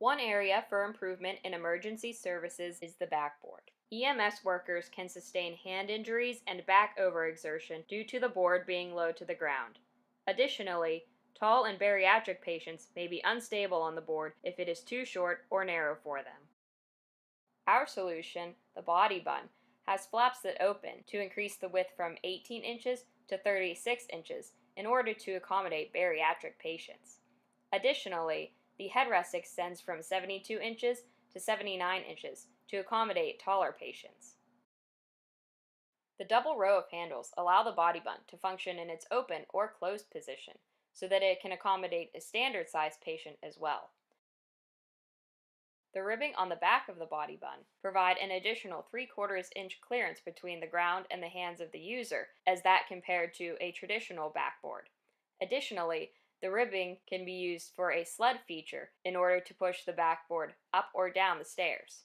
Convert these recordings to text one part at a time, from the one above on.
One area for improvement in emergency services is the backboard. EMS workers can sustain hand injuries and back overexertion due to the board being low to the ground. Additionally, tall and bariatric patients may be unstable on the board if it is too short or narrow for them. Our solution, the body bun, has flaps that open to increase the width from 18 inches to 36 inches in order to accommodate bariatric patients. Additionally, the headrest extends from 72 inches to 79 inches to accommodate taller patients. The double row of handles allow the body bun to function in its open or closed position so that it can accommodate a standard-sized patient as well. The ribbing on the back of the body bun provide an additional 3/4 inch clearance between the ground and the hands of the user, as that compared to a traditional backboard. Additionally, the ribbing can be used for a sled feature in order to push the backboard up or down the stairs.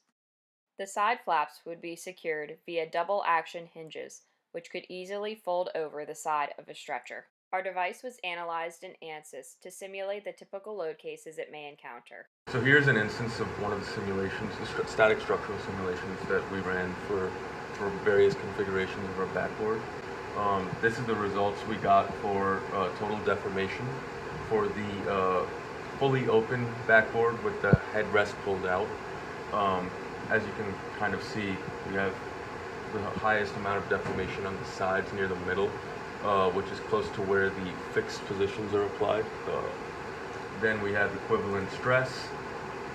The side flaps would be secured via double action hinges, which could easily fold over the side of a stretcher. Our device was analyzed in ANSYS to simulate the typical load cases it may encounter. So here's an instance of one of the simulations, the static structural simulations that we ran for various configurations of our backboard. This is the results we got for total deformation for the fully open backboard with the headrest pulled out. As you can kind of see, we have the highest amount of deformation on the sides near the middle, which is close to where the fixed positions are applied. Then we have equivalent stress,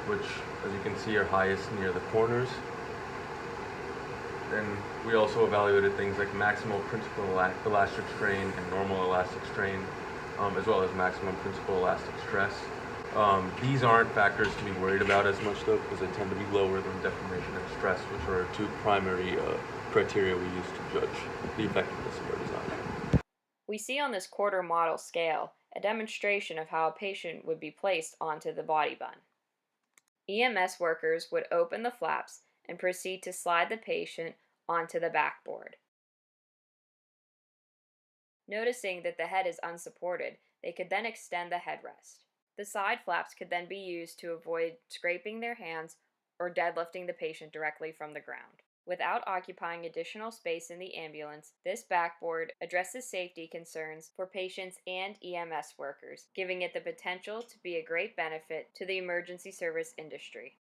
which, as you can see, are highest near the corners. Then we also evaluated things like maximal principal elastic strain and normal elastic strain, as well as maximum principal elastic stress. These aren't factors to be worried about as much, though, because they tend to be lower than deformation and stress, which are two primary criteria we use to judge the effectiveness of our design. We see on this quarter model scale a demonstration of how a patient would be placed onto the body bun. EMS workers would open the flaps and proceed to slide the patient onto the backboard. Noticing that the head is unsupported, they could then extend the headrest. The side flaps could then be used to avoid scraping their hands or deadlifting the patient directly from the ground. Without occupying additional space in the ambulance, this backboard addresses safety concerns for patients and EMS workers, giving it the potential to be a great benefit to the emergency service industry.